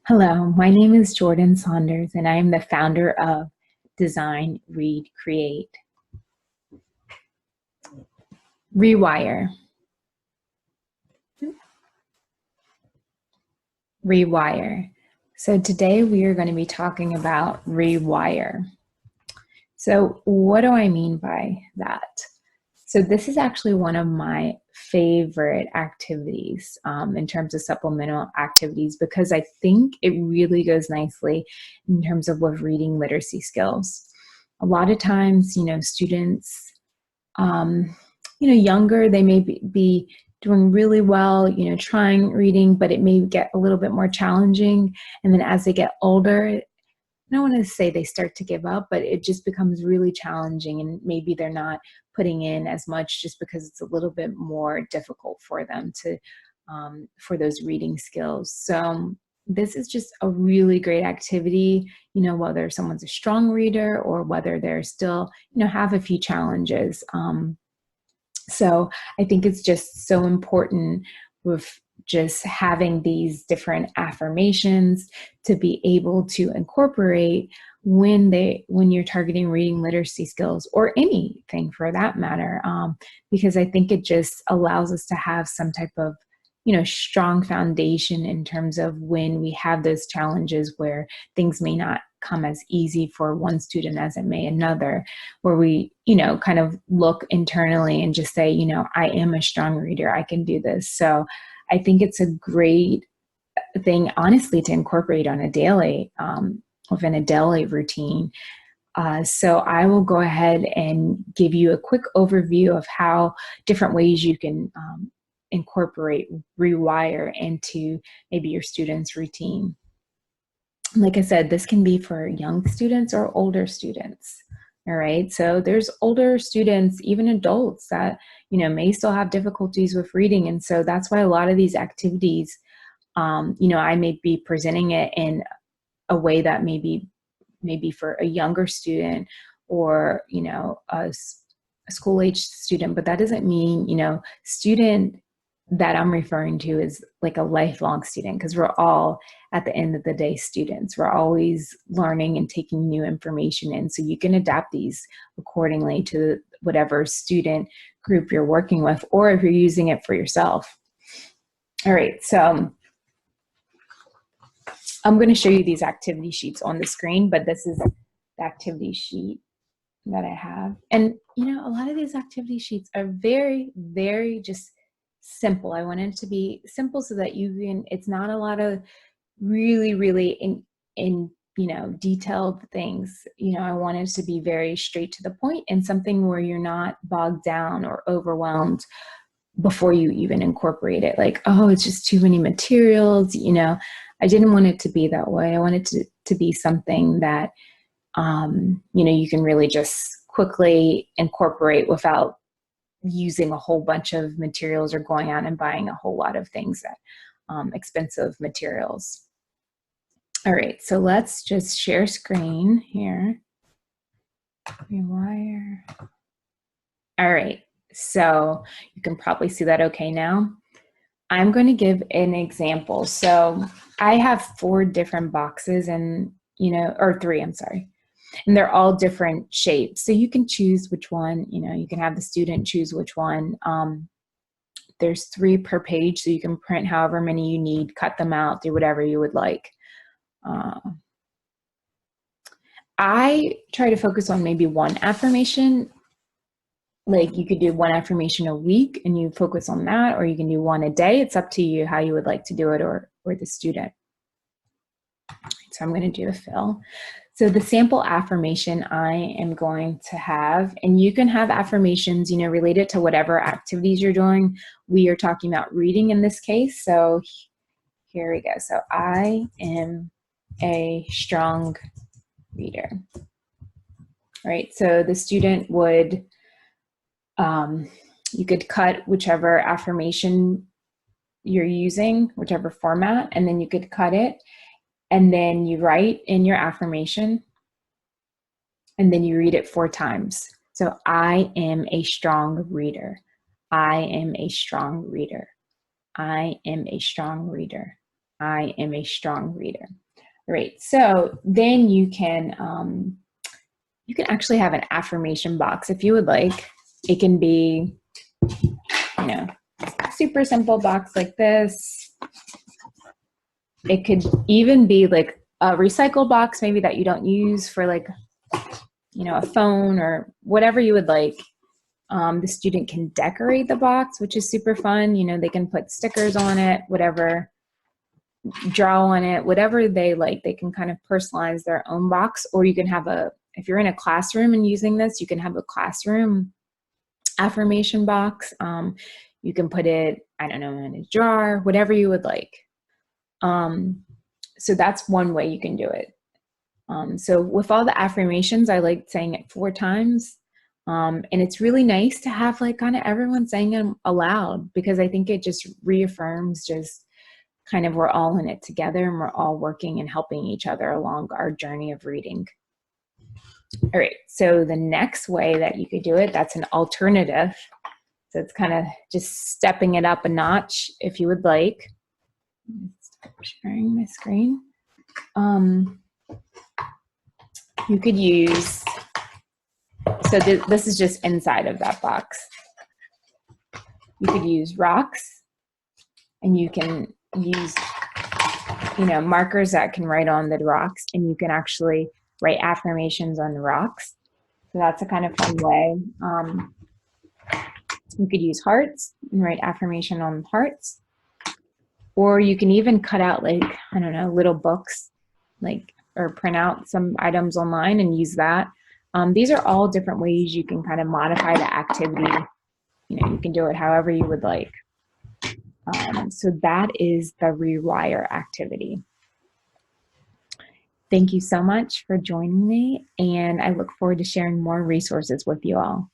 Hello, my name is Jourdan Saunders, and I am the founder of Design, Read, Create. Rewire. Rewire. So today we are going to be talking about rewire. So what do I mean by that? So this is actually one of my favorite activities in terms of supplemental activities because I think it really goes nicely in terms of with reading literacy skills. A lot of times, students, younger, they may be doing really well, trying reading, but it may get a little bit more challenging. And then as they get older, I don't want to say they start to give up, but it just becomes really challenging, and maybe they're not putting in as much just because it's a little bit more difficult for them to for those reading skills. So this is just a really great activity, whether someone's a strong reader or whether they're still, have a few challenges. So I think it's just so important with just having these different affirmations to be able to incorporate when you're targeting reading literacy skills or anything for that matter, because I think it just allows us to have some type of strong foundation in terms of when we have those challenges where things may not come as easy for one student as it may another, where we kind of look internally and just say, I am a strong reader, I can do this. So I think it's a great thing, honestly, to incorporate on a daily, within a daily routine. So I will go ahead and give you a quick overview of how different ways you can incorporate rewire into maybe your students' routine. Like I said, this can be for young students or older students. All right. So there's older students, even adults that, may still have difficulties with reading. And so that's why a lot of these activities, I may be presenting it in a way that maybe for a younger student or, a school age student, but that doesn't mean, student that I'm referring to is like a lifelong student, because we're all at the end of the day students. We're always learning and taking new information in. So you can adapt these accordingly to whatever student group you're working with, or if you're using it for yourself. All right, so I'm going to show you these activity sheets on the screen, but this is the activity sheet that I have. And, a lot of these activity sheets are very, very just simple. I want it to be simple so that it's not a lot of really in detailed things. I want it to be very straight to the point and something where you're not bogged down or overwhelmed before you even incorporate it. Like, oh, it's just too many materials. I didn't want it to be that way. I wanted to be something that, you can really just quickly incorporate without using a whole bunch of materials or going out and buying a whole lot of things that expensive materials. All right, so let's just share screen here. Rewire. All right, so you can probably see that okay now. I'm going to give an example. So I have 4 different boxes and, or 3, I'm sorry. And they're all different shapes. So you can choose which one, you can have the student choose which one. There's 3 per page, so you can print however many you need, cut them out, do whatever you would like. I try to focus on maybe one affirmation. Like you could do one affirmation a week and you focus on that, or you can do one a day. It's up to you how you would like to do it, or the student. So I'm going to do a fill. So the sample affirmation I am going to have, and you can have affirmations, related to whatever activities you're doing. We are talking about reading in this case. So here we go. So I am a strong reader. All right. So the student would, you could cut whichever affirmation you're using, whichever format, and then you could cut it. And then you write in your affirmation, and then you read it 4 times. So I am a strong reader. I am a strong reader. I am a strong reader. I am a strong reader. All right, so then you can actually have an affirmation box if you would like. It can be, you know, super simple box like this. It could even be like a recycle box, maybe that you don't use for like, you know, a phone or whatever you would like. The student can decorate the box, which is super fun. You know, they can put stickers on it, whatever, draw on it, whatever they like. They can kind of personalize their own box, or you can have if you're in a classroom and using this, you can have a classroom affirmation box. You can put it, I don't know, in a jar, whatever you would like. So that's one way you can do it. So with all the affirmations, I like saying it 4 times. And it's really nice to have like kind of everyone saying them aloud, because I think it just reaffirms just kind of we're all in it together and we're all working and helping each other along our journey of reading. All right, so the next way that you could do it, that's an alternative. So it's kind of just stepping it up a notch if you would like. Stop sharing my screen. You could use, so this is just inside of that box. You could use rocks, and you can use, you know, markers that can write on the rocks, and you can actually write affirmations on the rocks. So that's a kind of fun way. You could use hearts and write affirmation on hearts. Or you can even cut out like, I don't know, little books, like, or print out some items online and use that. These are all different ways you can kind of modify the activity. You know, you can do it however you would like. So that is the Rewire activity. Thank you so much for joining me, and I look forward to sharing more resources with you all.